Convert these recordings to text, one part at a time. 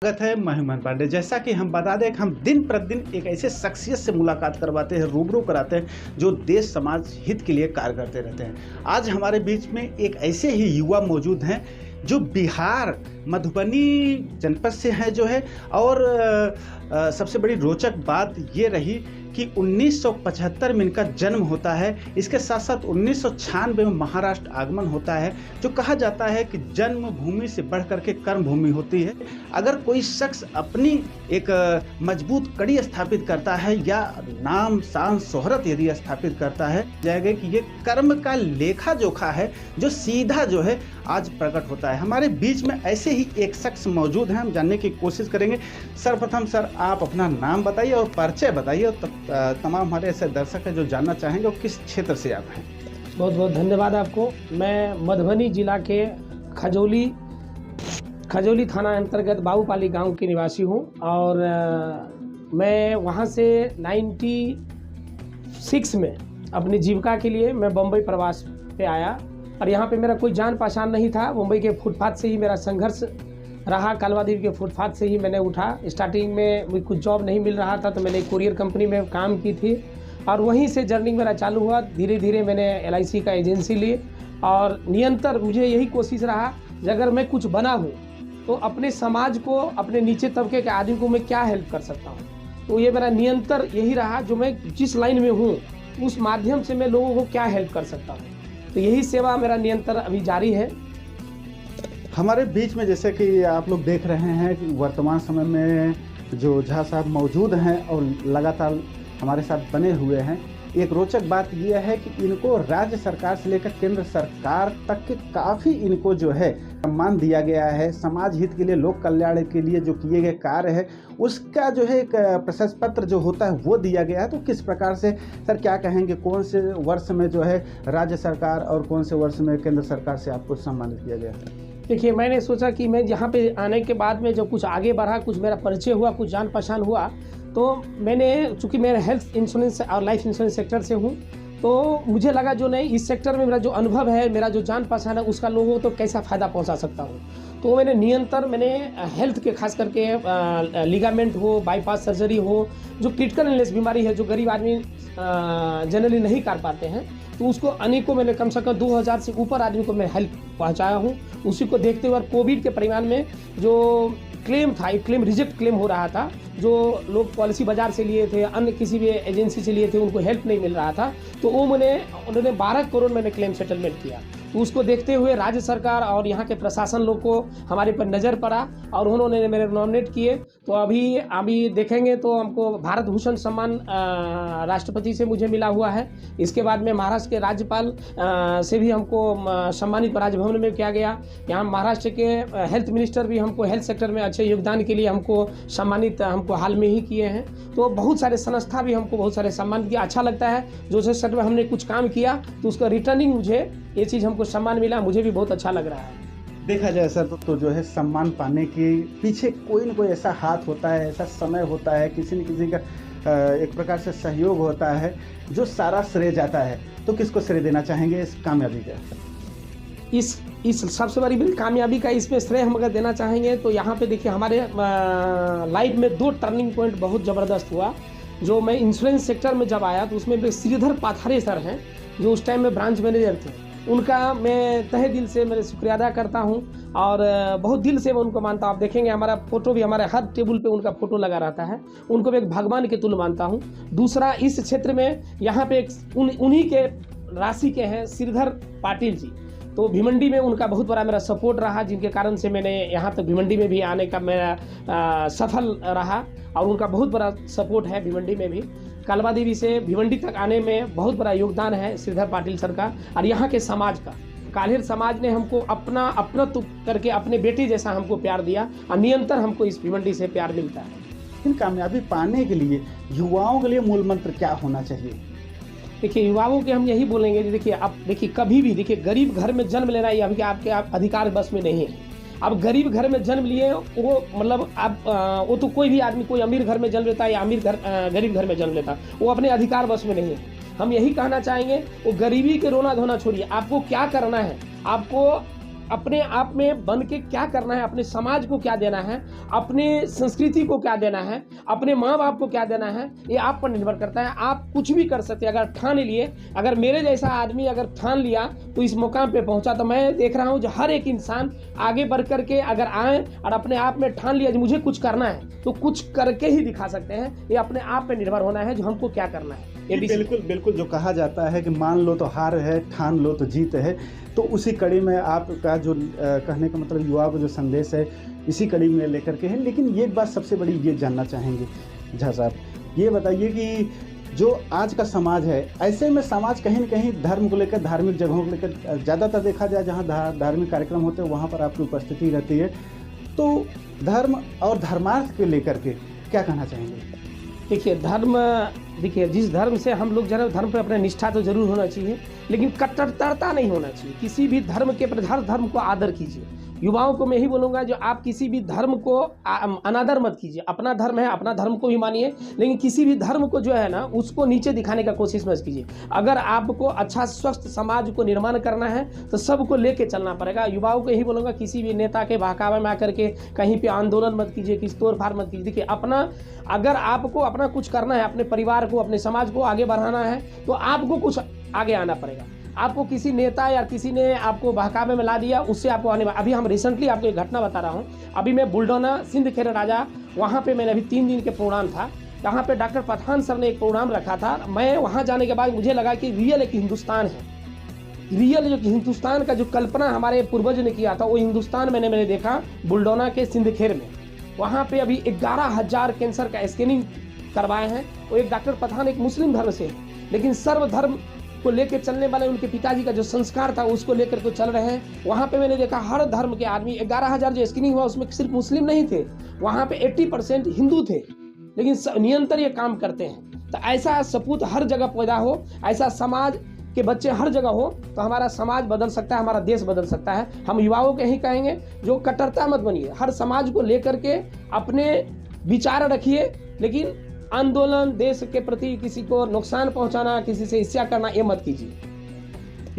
स्वागत है। मैं हेमंत पांडे। जैसा कि हम बता दें कि हम दिन प्रतिदिन एक ऐसे शख्सियत से मुलाकात करवाते हैं, रूबरू कराते हैं जो देश समाज हित के लिए कार्य करते रहते हैं। आज हमारे बीच में एक ऐसे ही युवा मौजूद हैं जो बिहार मधुबनी जनपद से हैं जो है। और सबसे बड़ी रोचक बात ये रही कि 1975 में इनका जन्म होता है। इसके साथ साथ 1996 में महाराष्ट्र आगमन होता है। जो कहा जाता है कि जन्मभूमि से बढ़ करके कर्मभूमि होती है। अगर कोई शख्स अपनी एक मजबूत कड़ी स्थापित करता है या नाम शान शोहरत यदि स्थापित करता है, जाएगा कि ये कर्म का लेखा जोखा है जो सीधा जो है आज प्रकट होता है। हमारे बीच में ऐसे ही एक शख्स मौजूद हैं, हम जानने की कोशिश करेंगे। सर्वप्रथम सर, आप अपना नाम बताइए और परिचय बताइए, और तमाम हमारे ऐसे दर्शक हैं जो जानना चाहेंगे और किस क्षेत्र से आप हैं। बहुत बहुत धन्यवाद आपको। मैं मधुबनी जिला के खजौली थाना अंतर्गत बाबूपाली गांव के निवासी हूं और मैं वहां से 96 में अपनी जीविका के लिए मैं बम्बई प्रवास पे आया। और यहाँ पे मेरा कोई जान पहचान नहीं था। मुंबई के फुटपाथ से ही मेरा संघर्ष रहा। कालवादेवी के फुटपाथ से ही मैंने उठा। स्टार्टिंग में मुझे कुछ जॉब नहीं मिल रहा था तो मैंने कुरियर कंपनी में काम की थी और वहीं से जर्नी मेरा चालू हुआ। धीरे धीरे मैंने LIC का एजेंसी ली और निरंतर मुझे यही कोशिश रहा कि अगर मैं कुछ बना हूँ तो अपने समाज को, अपने नीचे तबके के आदमी को मैं क्या हेल्प कर सकता हूँ। तो ये मेरा निरंतर यही रहा, जो मैं जिस लाइन में हूँ उस माध्यम से मैं लोगों को क्या हेल्प कर सकता हूँ। तो यही सेवा मेरा निरंतर अभी जारी है। हमारे बीच में जैसे कि आप लोग देख रहे हैं कि वर्तमान समय में जो झा साहब मौजूद हैं और लगातार हमारे साथ बने हुए हैं। एक रोचक बात यह है कि इनको राज्य सरकार से लेकर केंद्र सरकार तक के काफ़ी इनको जो है सम्मान दिया गया है। समाज हित के लिए, लोक कल्याण के लिए जो किए गए कार्य है उसका जो है एक प्रशस्ति पत्र जो होता है वो दिया गया है। तो किस प्रकार से सर क्या कहेंगे, कौन से वर्ष में जो है राज्य सरकार और कौन से वर्ष में केंद्र सरकार से आपको सम्मानित किया गया है? देखिए, मैंने सोचा कि मैं यहाँ पे आने के बाद में जब कुछ आगे बढ़ा, कुछ मेरा परिचय हुआ, कुछ जान पहचान हुआ, तो मैंने, चूँकि मेरा हेल्थ इंश्योरेंस और लाइफ इंश्योरेंस सेक्टर से हूँ, तो मुझे लगा जो नहीं, इस सेक्टर में मेरा जो अनुभव है, मेरा जो जान पहचान है, उसका लोगों को तो कैसा फ़ायदा पहुँचा सकता हूँ। तो मैंने निरंतर हेल्थ के खास करके लिगामेंट हो, बाईपास सर्जरी हो, जो क्रिटिकल इलनेस बीमारी है जो गरीब आदमी जनरली नहीं कर पाते हैं, तो उसको अनेकों मैंने कम से कम 2000 से ऊपर आदमी को मैं हेल्प पहुंचाया हूं। उसी को देखते हुए कोविड के परिमाण में जो क्लेम था, एक क्लेम रिजेक्ट क्लेम हो रहा था, जो लोग पॉलिसी बाजार से लिए थे, अन्य किसी भी एजेंसी से लिए थे, उनको हेल्प नहीं मिल रहा था, तो वो उन्होंने 12 करोड़ मैंने क्लेम सेटलमेंट किया। तो उसको देखते हुए राज्य सरकार और यहाँ के प्रशासन लोग को हमारे पर नज़र पड़ा और उन्होंने मेरे नॉमिनेट किए। तो अभी देखेंगे तो हमको भारत भूषण सम्मान राष्ट्रपति से मुझे मिला हुआ है। इसके बाद में महाराष्ट्र के राज्यपाल से भी हमको सम्मानित राजभवन में किया गया। यहाँ महाराष्ट्र के हेल्थ मिनिस्टर भी हमको हेल्थ सेक्टर में अच्छे योगदान के लिए हमको सम्मानित हमको हाल में ही किए हैं। तो बहुत सारे संस्था भी हमको बहुत सारे सम्मान किया। अच्छा लगता है जो सेक्टर में हमने कुछ काम किया तो उसका रिटर्निंग मुझे ये चीज़ हमको सम्मान मिला, मुझे भी बहुत अच्छा लग रहा है। देखा जाए सर तो जो है सम्मान पाने के पीछे कोई न कोई ऐसा हाथ होता है, ऐसा समय होता है, किसी न किसी का एक प्रकार से सहयोग होता है जो सारा श्रेय जाता है। तो किसको श्रेय देना चाहेंगे इस कामयाबी का? इस सबसे बड़ी कामयाबी का इसमें श्रेय हम अगर देना चाहेंगे तो यहाँ पे देखिए, हमारे लाइफ में 2 टर्निंग पॉइंट बहुत ज़बरदस्त हुआ। जो मैं इंश्योरेंस सेक्टर में जब आया तो उसमें श्रीधर पाथारे सर हैं, जो उस टाइम में ब्रांच मैनेजर थे। उनका मैं तहे दिल से मेरे शुक्रिया अदा करता हूं और बहुत दिल से मैं उनको मानता हूं। आप देखेंगे हमारा फोटो भी, हमारे हर टेबल पे उनका फोटो लगा रहता है। उनको मैं एक भगवान के तुल्य मानता हूं। दूसरा, इस क्षेत्र में यहाँ पे उन्हीं के राशि के हैं श्रीधर पाटिल जी। तो भिवंडी में उनका बहुत बड़ा मेरा सपोर्ट रहा, जिनके कारण से मैंने यहाँ तक भिवंडी में भी आने का मेरा सफल रहा और उनका बहुत बड़ा सपोर्ट है भिवंडी में भी। कालवादेवी से भिवंडी तक आने में बहुत बड़ा योगदान है श्रीधर पाटिल सर का और यहाँ के समाज का। काल्हेर समाज ने हमको अपना करके अपने बेटे जैसा हमको प्यार दिया और निरंतर हमको इस भिवंडी से प्यार मिलता है। इन कामयाबी पाने के लिए युवाओं के लिए मूल मंत्र क्या होना चाहिए? देखिए, युवाओं के हम यही बोलेंगे, देखिए अब देखिए, कभी भी देखिए, गरीब घर में जन्म लेना ये अभी आपके अधिकार बस में नहीं है। अब गरीब घर में जन्म लिए वो मतलब आप वो तो कोई भी आदमी, कोई अमीर घर में जन्म लेता है या गरीब घर में जन्म लेता है, वो अपने अधिकार बस में नहीं है। हम यही कहना चाहेंगे, वो गरीबी के रोना धोना छोड़िए। आपको क्या करना है, आपको अपने आप में बन के क्या करना है, अपने समाज को क्या देना है, अपने संस्कृति को क्या देना है, अपने माँ बाप को क्या देना है, ये आप पर निर्भर करता है। आप कुछ भी कर सकते हैं अगर ठान लिए। अगर मेरे जैसा आदमी अगर ठान लिया तो इस मुकाम पे पहुंचा। तो मैं देख रहा हूँ जो हर एक इंसान आगे बढ़ करके अगर आए और अपने आप में ठान लिया जो मुझे कुछ करना है तो कुछ करके ही दिखा सकते हैं। ये अपने आप पे निर्भर होना है जो हमको क्या करना है। बिल्कुल बिल्कुल, जो कहा जाता है कि मान लो तो हार है, ठान लो तो जीत है, तो उसी कड़ी में आपका जो कहने का मतलब युवा को जो संदेश है इसी कड़ी में लेकर के है। लेकिन ये बात सबसे बड़ी ये जानना चाहेंगे झा साहब, ये बताइए कि जो आज का समाज है, ऐसे में समाज कहीं न कहीं धर्म को लेकर, धार्मिक जगहों को लेकर, ज़्यादातर देखा जाए जहाँ धार्मिक कार्यक्रम होते हैं वहाँ पर आपकी उपस्थिति रहती है, तो धर्म और धर्मार्थ को लेकर के क्या कहना चाहेंगे? देखिए जिस धर्म से हम लोग जरा धर्म पर अपना निष्ठा तो जरूर होना चाहिए, लेकिन कट्टरता नहीं होना चाहिए। किसी भी धर्म के प्रति हर धर्म को आदर कीजिए। युवाओं को मैं ही बोलूँगा जो आप किसी भी धर्म को अनादर मत कीजिए। अपना धर्म है, अपना धर्म को भी मानिए, लेकिन किसी भी धर्म को जो है ना उसको नीचे दिखाने का कोशिश मत कीजिए। अगर आपको अच्छा स्वस्थ समाज को निर्माण करना है तो सबको लेके चलना पड़ेगा। युवाओं को यही बोलूँगा किसी भी नेता के बहकावे में आकर के कहीं पे आंदोलन मत कीजिए, किसी तोड़ फाड़ मत कीजिए। देखिए अगर आपको अपना कुछ करना है, अपने परिवार को, अपने समाज को आगे बढ़ाना है तो आपको कुछ आगे आना पड़ेगा। आपको किसी नेता या किसी ने आपको बहकावे में ला दिया उससे आपको आने। अभी हम रिसेंटली आपको एक घटना बता रहा हूँ। अभी मैं बुलडोना सिंध खेर राजा, वहाँ पे मैंने अभी 3 दिन के प्रोग्राम था। यहाँ पे डॉक्टर पठान सर ने एक प्रोग्राम रखा था। मैं वहाँ जाने के बाद मुझे लगा कि रियल एक हिंदुस्तान है। रियल जो हिंदुस्तान का जो कल्पना हमारे पूर्वज ने किया था वो हिंदुस्तान मैंने देखा बुलडोना के सिंध खेर में। वहाँ पे अभी 11,000 कैंसर का स्कैनिंग करवाए हैं। वो एक डॉक्टर पठान एक मुस्लिम धर्म से है, लेकिन सर्वधर्म को लेकर चलने वाले उनके पिताजी का जो संस्कार था उसको लेकर के चल रहे हैं। वहाँ पे मैंने देखा हर धर्म के आदमी, 11,000 जो स्क्रीनिंग हुआ उसमें सिर्फ मुस्लिम नहीं थे, वहाँ पे 80% हिंदू थे, लेकिन निरंतर ये काम करते हैं। तो ऐसा सपूत हर जगह पैदा हो, ऐसा समाज के बच्चे हर जगह हो तो हमारा समाज बदल सकता है, हमारा देश बदल सकता है। हम युवाओं को यही कहेंगे जो कट्टरता मत बनिए, हर समाज को लेकर के अपने विचार रखिए, लेकिन आंदोलन, देश के प्रति किसी को नुकसान पहुंचाना, किसी से ईर्ष्या करना, ये मत कीजिए।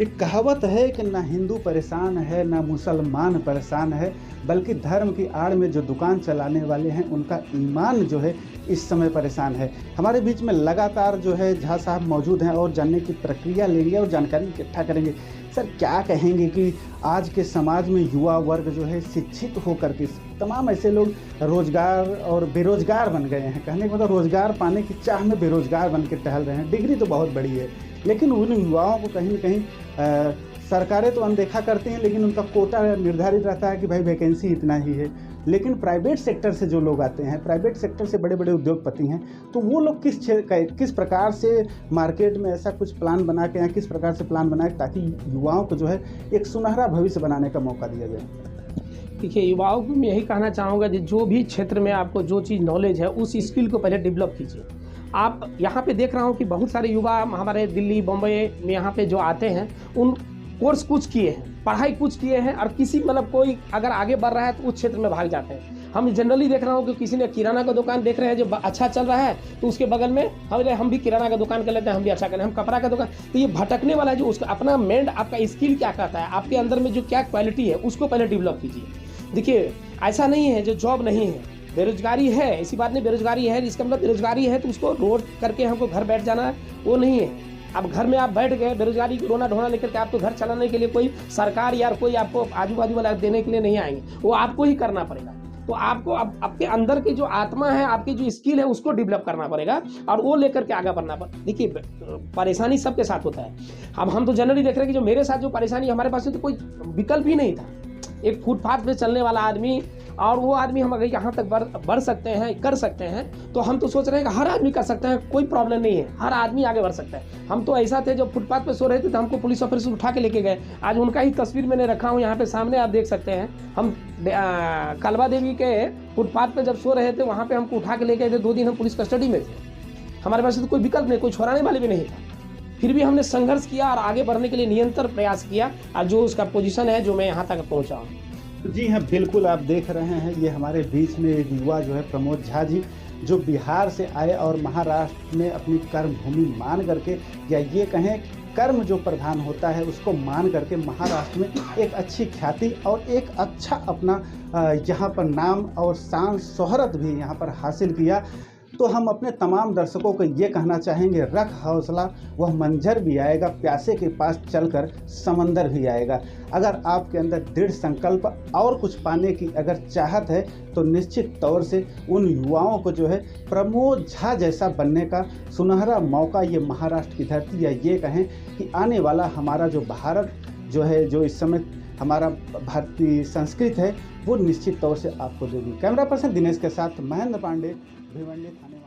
एक कहावत है कि ना हिंदू परेशान है ना मुसलमान परेशान है, बल्कि धर्म की आड़ में जो दुकान चलाने वाले हैं उनका ईमान जो है इस समय परेशान है। हमारे बीच में लगातार जो है झा साहब मौजूद हैं और जानने की प्रक्रिया लेंगे और जानकारी इकट्ठा करेंगे। सर, क्या कहेंगे कि आज के समाज में युवा वर्ग जो है शिक्षित होकर के तमाम ऐसे लोग रोजगार और बेरोजगार बन गए हैं। कहने का मतलब रोजगार पाने की चाह में बेरोजगार बन के टहल रहे हैं। डिग्री तो बहुत बड़ी है, लेकिन उन युवाओं को कहीं न कहीं सरकारें तो अनदेखा करती हैं, लेकिन उनका कोटा निर्धारित रहता है कि भाई वैकेंसी इतना ही है। लेकिन प्राइवेट सेक्टर से जो लोग आते हैं, प्राइवेट सेक्टर से बड़े बड़े उद्योगपति हैं, तो वो लोग किस प्रकार से मार्केट में ऐसा कुछ प्लान बना के या किस प्रकार से प्लान बनाए ताकि युवाओं को जो है एक सुनहरा भविष्य बनाने का मौका दिया जाए? देखिए, युवाओं को मैं यही कहना चाहूँगा जो भी क्षेत्र में आपको जो चीज़ नॉलेज है उस स्किल को पहले डेवलप कीजिए। आप यहाँ पे देख रहा हूँ कि बहुत सारे युवा हमारे दिल्ली, बम्बई में यहाँ पे जो आते हैं उन कोर्स कुछ किए हैं, पढ़ाई कुछ किए हैं, और किसी मतलब कोई अगर आगे बढ़ रहा है तो उस क्षेत्र में भाग जाते हैं। हम जनरली देख रहा हूँ कि किसी ने किराना का दुकान देख रहे हैं जो अच्छा चल रहा है तो उसके बगल में हम भी किराना का दुकान कर लेते हैं, हम भी अच्छा करें, हम कपड़ा का दुकान। तो ये भटकने वाला है। जो उसका अपना मेंड, आपका स्किल क्या कहता है, आपके अंदर में जो क्या क्वालिटी है उसको पहले डेवलप कीजिए। देखिए, ऐसा नहीं है जो जॉब नहीं है, बेरोजगारी है, ऐसी बात नहीं बेरोजगारी है इसका मतलब बेरोजगारी है तो उसको रोड करके हमको घर बैठ जाना है, वो नहीं है। अब घर में आप बैठ गए, बेरोजगारी रोना ढोना लेकर के आपको घर चलाने के लिए कोई सरकार या कोई आपको आजू बाजू वाला देने के लिए नहीं आएंगे, वो आपको ही करना पड़ेगा। तो आपको आपके अंदर की जो आत्मा है, आपकी जो स्किल है उसको डेवलप करना पड़ेगा और वो लेकर के आगे बढ़ना पड़ेगा। देखिए, परेशानी सबके साथ होता है। अब हम तो जनरली देख रहे हैं कि जो मेरे साथ जो परेशानी, हमारे पास तो कोई विकल्प ही नहीं था। एक फुटपाथ पे चलने वाला आदमी, और वो आदमी हम अगर यहाँ तक बढ़ सकते हैं, कर सकते हैं, तो हम तो सोच रहे हैं कि हर आदमी कर सकते हैं, कोई प्रॉब्लम नहीं है, हर आदमी आगे बढ़ सकता है। हम तो ऐसा थे जो फुटपाथ पे सो रहे थे तो हमको पुलिस ऑफिसर उठा के लेके गए। आज उनका ही तस्वीर मैंने रखा हूँ यहाँ पे सामने, आप देख सकते हैं। हम कलवा देवी के फुटपाथ पे जब सो रहे थे वहाँ पे हमको उठा के लेके गए थे। 2 दिन हम पुलिस कस्टडी में थे। हमारे पास तो कोई विकल्प नहीं, कोई छोड़ाने वाले भी नहीं था। फिर भी हमने संघर्ष किया और आगे बढ़ने के लिए निरंतर प्रयास किया, और जो उसका पोजीशन है जो मैं यहाँ तक पहुँचा हूँ। जी हाँ, बिल्कुल आप देख रहे हैं, ये हमारे बीच में एक युवा जो है प्रमोद झा जी, जो बिहार से आए और महाराष्ट्र में अपनी कर्मभूमि मान करके, या ये कहें कर्म जो प्रधान होता है उसको मान करके महाराष्ट्र में एक अच्छी ख्याति और एक अच्छा अपना यहाँ पर नाम और शान शोहरत भी यहाँ पर हासिल किया। तो हम अपने तमाम दर्शकों को ये कहना चाहेंगे, रख हौसला, वह मंजर भी आएगा, प्यासे के पास चलकर समंदर भी आएगा। अगर आपके अंदर दृढ़ संकल्प और कुछ पाने की अगर चाहत है तो निश्चित तौर से उन युवाओं को जो है प्रमोद झा जैसा बनने का सुनहरा मौका ये महाराष्ट्र की धरती, या ये कहें कि आने वाला हमारा जो भारत जो है, जो इस समय हमारा भारतीय संस्कृत है, वो निश्चित तौर से आपको देगी। कैमरा पर्सन दिनेश के साथ महेंद्र पांडे, भिवंडी थाने।